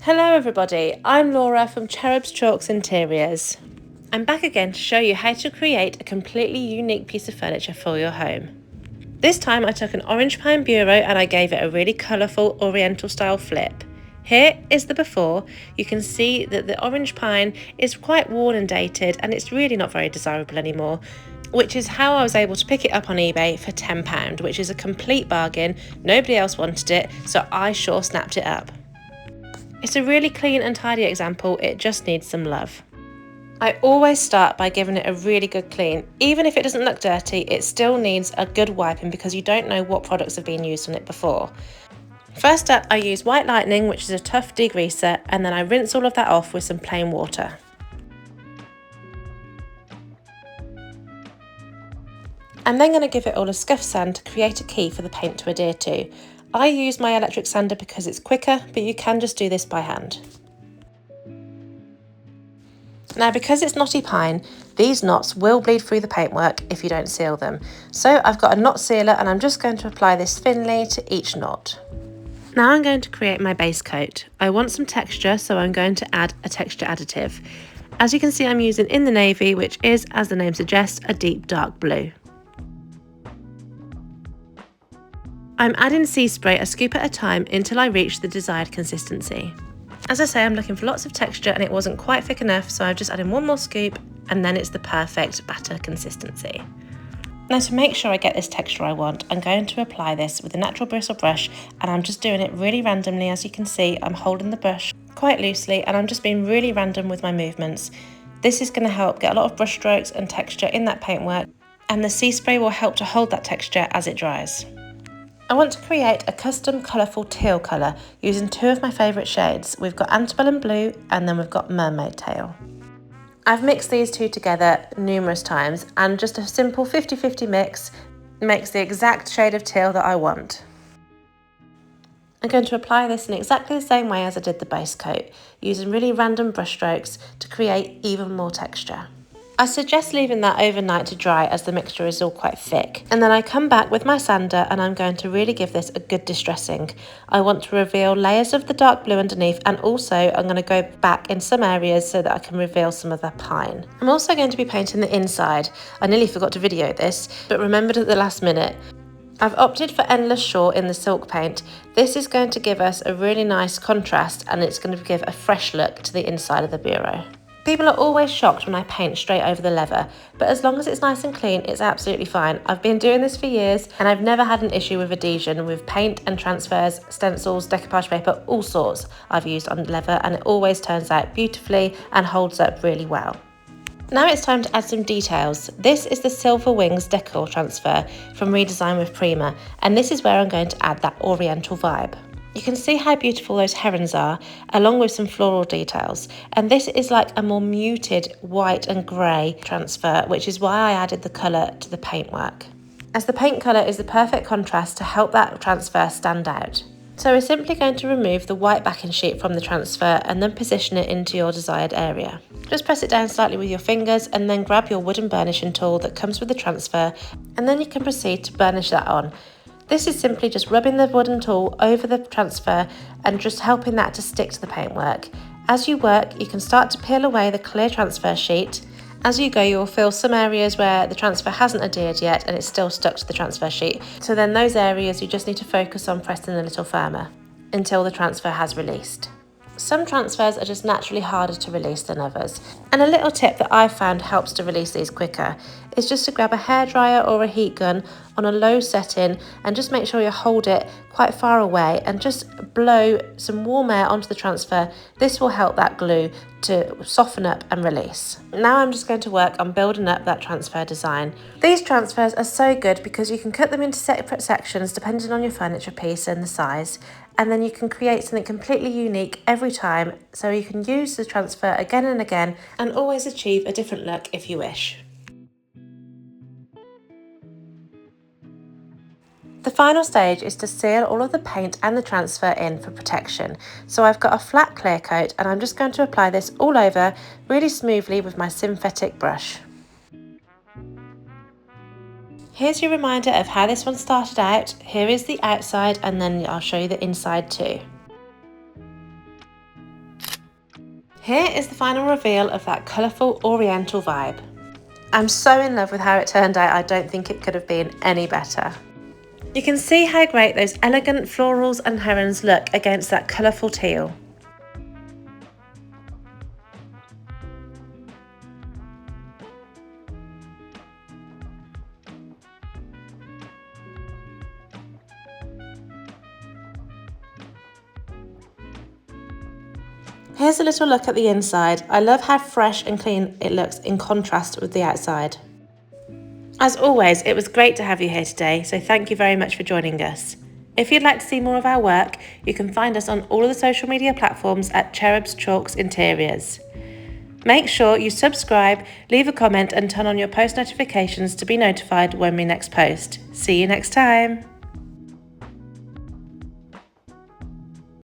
Hello everybody, I'm Laura from Cherubs Chalks Interiors. I'm back again to show you how to create a completely unique piece of furniture for your home. This time I took an orange pine bureau and I gave it a really colourful oriental style flip. Here is the before. You can see that the orange pine is quite worn and dated and it's really not very desirable anymore, which is how I was able to pick it up on eBay for £10, which is a complete bargain. Nobody else wanted it, so I sure snapped it up. It's a really clean and tidy example, it just needs some love. I always start by giving it a really good clean. Even if it doesn't look dirty, it still needs a good wiping because you don't know what products have been used on it before. First up, I use White Lightning, which is a tough degreaser, and then I rinse all of that off with some plain water. I'm then going to give it all a scuff sand to create a key for the paint to adhere to. I use my electric sander because it's quicker, but you can just do this by hand. Now, because it's knotty pine, these knots will bleed through the paintwork if you don't seal them. So I've got a knot sealer and I'm just going to apply this thinly to each knot. Now I'm going to create my base coat. I want some texture, so I'm going to add a texture additive. As you can see, I'm using in the navy, which is, as the name suggests, a deep dark blue. I'm adding sea spray a scoop at a time until I reach the desired consistency. As I say, I'm looking for lots of texture and it wasn't quite thick enough, so I've just added one more scoop and then it's the perfect batter consistency. Now, to make sure I get this texture I want, I'm going to apply this with a natural bristle brush, and I'm just doing it really randomly. As you can see, I'm holding the brush quite loosely and I'm just being really random with my movements. This is going to help get a lot of brush strokes and texture in that paintwork, and the sea spray will help to hold that texture as it dries. I want to create a custom colourful teal colour using two of my favourite shades. We've got antebellum blue and then we've got mermaid tail. I've mixed these two together numerous times and just a simple 50-50 mix makes the exact shade of teal that I want. I'm going to apply this in exactly the same way as I did the base coat, using really random brush strokes to create even more texture. I suggest leaving that overnight to dry as the mixture is all quite thick. And then I come back with my sander and I'm going to really give this a good distressing. I want to reveal layers of the dark blue underneath, and also I'm going to go back in some areas so that I can reveal some of the pine. I'm also going to be painting the inside. I nearly forgot to video this, but remembered at the last minute. I've opted for Endless Shore in the silk paint. This is going to give us a really nice contrast and it's going to give a fresh look to the inside of the bureau. People are always shocked when I paint straight over the leather, but as long as it's nice and clean, it's absolutely fine. I've been doing this for years and I've never had an issue with adhesion with paint and transfers, stencils, decoupage paper, all sorts I've used on leather, and it always turns out beautifully and holds up really well. Now it's time to add some details. This is the Silver Wings decor transfer from Redesign with Prima, and this is where I'm going to add that oriental vibe. You can see how beautiful those herons are, along with some floral details. And this is like a more muted white and grey transfer, which is why I added the colour to the paintwork, as the paint colour is the perfect contrast to help that transfer stand out. So we're simply going to remove the white backing sheet from the transfer and then position it into your desired area. Just press it down slightly with your fingers and then grab your wooden burnishing tool that comes with the transfer, and then you can proceed to burnish that on. This is simply just rubbing the wooden tool over the transfer and just helping that to stick to the paintwork. As you work, you can start to peel away the clear transfer sheet. As you go, you'll feel some areas where the transfer hasn't adhered yet and it's still stuck to the transfer sheet. So then those areas you just need to focus on pressing a little firmer until the transfer has released. Some transfers are just naturally harder to release than others. And a little tip that I've found helps to release these quicker is just to grab a hairdryer or a heat gun on a low setting and just make sure you hold it quite far away and just blow some warm air onto the transfer. This will help that glue to soften up and release. Now I'm just going to work on building up that transfer design. These transfers are so good because you can cut them into separate sections depending on your furniture piece and the size, and then you can create something completely unique every time, so you can use the transfer again and again and always achieve a different look if you wish. The final stage is to seal all of the paint and the transfer in for protection. So I've got a flat clear coat and I'm just going to apply this all over really smoothly with my synthetic brush. Here's your reminder of how this one started out. Here is the outside and then I'll show you the inside too. Here is the final reveal of that colourful Oriental vibe. I'm so in love with how it turned out, I don't think it could have been any better. You can see how great those elegant florals and herons look against that colourful teal. Here's a little look at the inside. I love how fresh and clean it looks in contrast with the outside. As always, it was great to have you here today, so thank you very much for joining us. If you'd like to see more of our work, you can find us on all of the social media platforms at Cherubs Chalks Interiors. Make sure you subscribe, leave a comment and turn on your post notifications to be notified when we next post. See you next time!